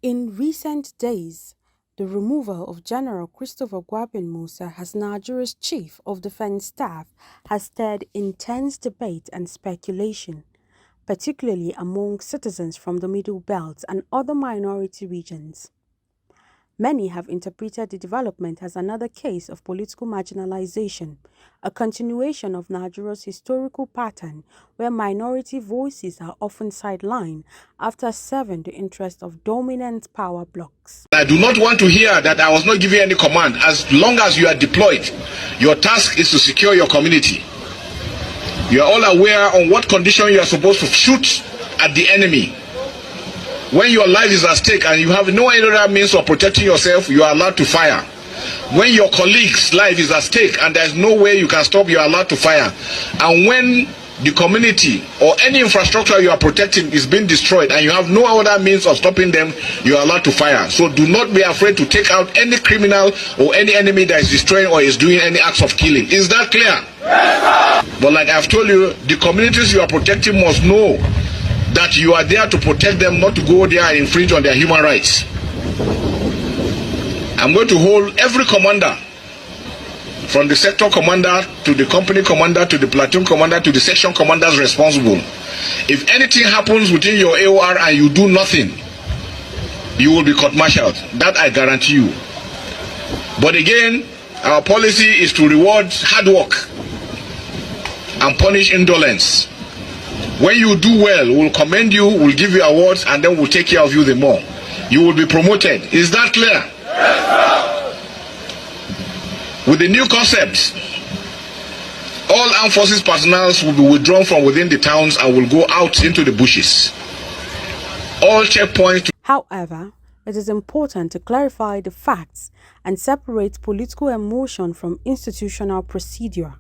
In recent days, the removal of General Christopher Musa as Nigeria's Chief of Defense Staff has stirred intense debate and speculation, particularly among citizens from the Middle Belt and other minority regions. Many have interpreted the development as another case of political marginalization, a continuation of Nigeria's historical pattern where minority voices are often sidelined after serving the interests of dominant power blocs. I do not want to hear that I was not giving any command. As long as you are deployed, your task is to secure your community. You are all aware on what condition you are supposed to shoot at the enemy. When your life is at stake and you have no other means of protecting yourself, you are allowed to fire. When your colleague's life is at stake and there is no way you can stop, you are allowed to fire. And when the community or any infrastructure you are protecting is being destroyed and you have no other means of stopping them, you are allowed to fire. So do not be afraid to take out any criminal or any enemy that is destroying or is doing any acts of killing. Is that clear? Yes, but like I've told you, the communities you are protecting must know that you are there to protect them, not to go there and infringe on their human rights. I'm going to hold every commander, from the sector commander to the company commander to the platoon commander to the section commanders responsible. If anything happens within your AOR and you do nothing, you will be court-martialed. That I guarantee you. But again, our policy is to reward hard work and punish indolence. When you do well, we'll commend you, we'll give you awards, and then we'll take care of you the more. You will be promoted. Is that clear? Yes, sir. With the new concept, all armed forces personnel will be withdrawn from within the towns and will go out into the bushes. All checkpoints. However, it is important to clarify the facts and separate political emotion from institutional procedure.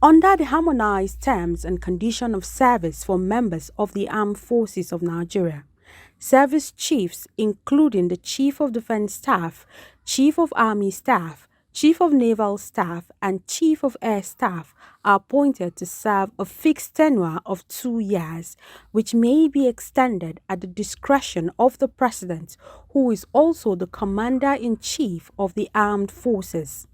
Under the harmonized terms and conditions of service for members of the Armed Forces of Nigeria, service chiefs, including the Chief of Defense Staff, Chief of Army Staff, Chief of Naval Staff, and Chief of Air Staff, are appointed to serve a fixed tenure of 2 years, which may be extended at the discretion of the President, who is also the Commander-in-Chief of the Armed Forces.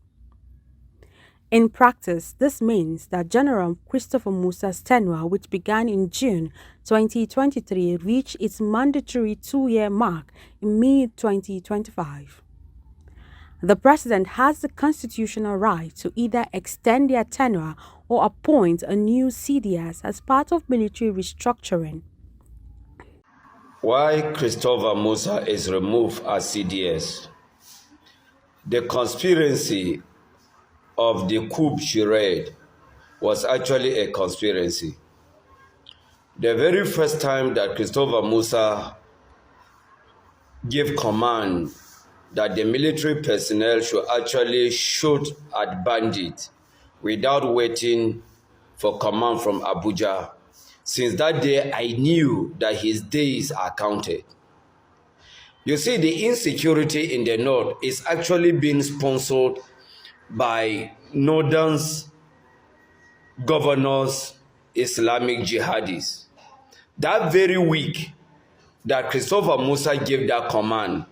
In practice, this means that General Christopher Musa's tenure, which began in June 2023, reached its mandatory 2-year mark in mid-2025. The President has the constitutional right to either extend their tenure or appoint a new CDS as part of military restructuring. Why Christopher Musa is removed as CDS? The conspiracy of the coup charade was actually a conspiracy. The very first time that Christopher Musa gave command that the military personnel should actually shoot at bandits without waiting for command from Abuja, since that day I knew that his days are counted. You see, the insecurity in the north is actually being sponsored by Northern's governors, Islamic jihadis. That very week that Christopher Musa gave that command,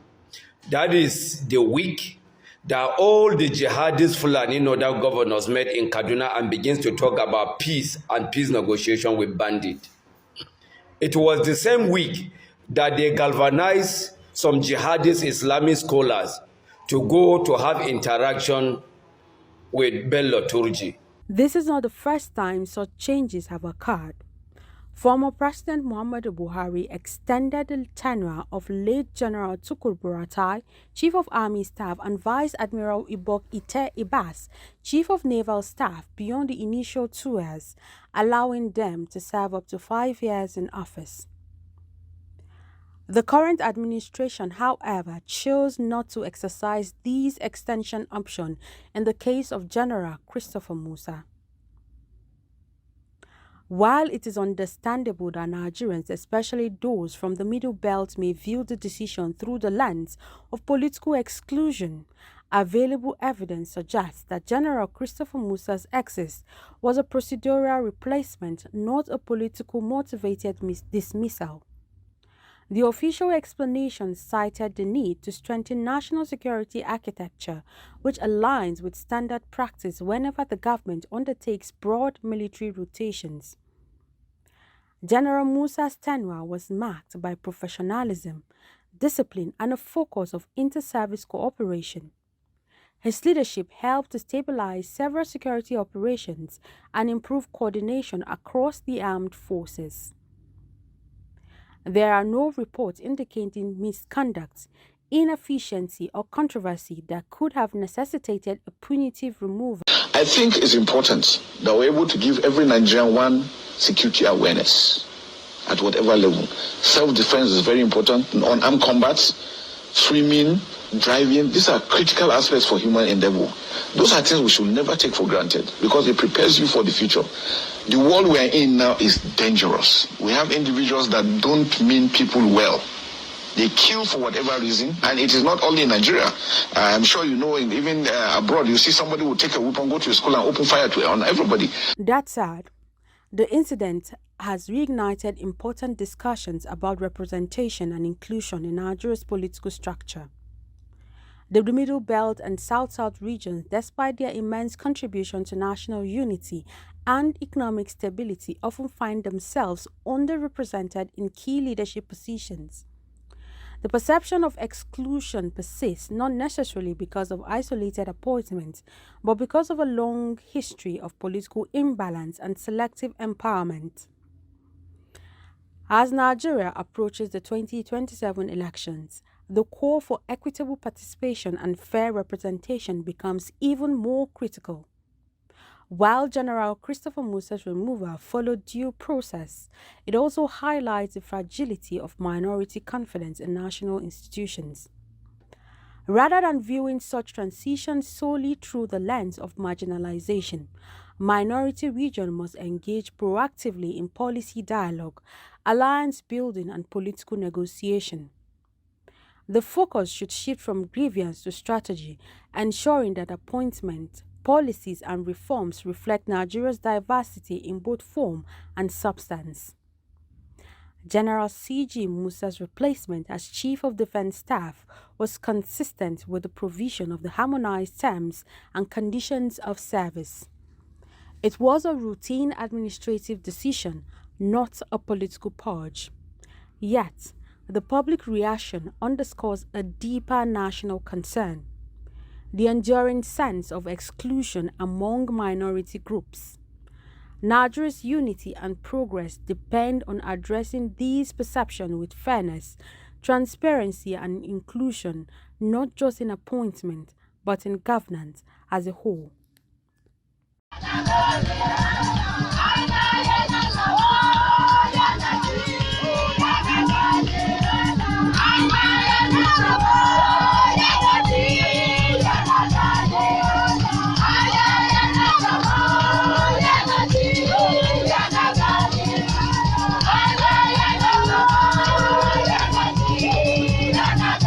that is the week that all the jihadist Fulani Northern governors met in Kaduna and begins to talk about peace and peace negotiation with bandits. It was the same week that they galvanized some jihadist Islamic scholars to go to have interaction with Bello Turji. This is not the first time such changes have occurred. Former President Muhammadu Buhari extended the tenure of late General Tukur Buratai, Chief of Army Staff, and Vice Admiral Ibok Ite Ibas, Chief of Naval Staff, beyond the initial 2 years, allowing them to serve up to 5 years in office. The current administration, however, chose not to exercise these extension options in the case of General Christopher Musa. While it is understandable that Nigerians, especially those from the Middle Belt, may view the decision through the lens of political exclusion, available evidence suggests that General Christopher Musa's exit was a procedural replacement, not a political motivated dismissal. The official explanation cited the need to strengthen national security architecture, which aligns with standard practice whenever the government undertakes broad military rotations. General Musa's tenure was marked by professionalism, discipline, and a focus of inter-service cooperation. His leadership helped to stabilize several security operations and improve coordination across the armed forces. There are no reports indicating misconduct, inefficiency, or controversy that could have necessitated a punitive removal. I think it's important that we're able to give every Nigerian one security awareness at whatever level. Self-defense is very important. Unarmed combat, swimming, driving, these are critical aspects for human endeavor. Those are things we should never take for granted because it prepares you for the future. The world we are in now is dangerous. We have individuals that don't mean people well. They kill for whatever reason, and it is not only in Nigeria. I'm sure you know, even abroad, you see somebody will take a weapon, go to a school, and open fire on everybody. That said, the incident has reignited important discussions about representation and inclusion in Nigeria's political structure. The Middle Belt and South-South regions, despite their immense contribution to national unity and economic stability, often find themselves underrepresented in key leadership positions. The perception of exclusion persists not necessarily because of isolated appointments, but because of a long history of political imbalance and selective empowerment. As Nigeria approaches the 2027 elections, the call for equitable participation and fair representation becomes even more critical. While General Christopher Musa's removal followed due process, it also highlights the fragility of minority confidence in national institutions. Rather than viewing such transitions solely through the lens of marginalization, minority regions must engage proactively in policy dialogue, alliance building, and political negotiation. The focus should shift from grievance to strategy, ensuring that appointments, policies, and reforms reflect Nigeria's diversity in both form and substance. General C.G. Musa's replacement as Chief of Defense Staff was consistent with the provision of the harmonized terms and conditions of service. It was a routine administrative decision, not a political purge. Yet, the public reaction underscores a deeper national concern: the enduring sense of exclusion among minority groups. Nigeria's unity and progress depend on addressing these perceptions with fairness, transparency, and inclusion, not just in appointment, but in governance as a whole.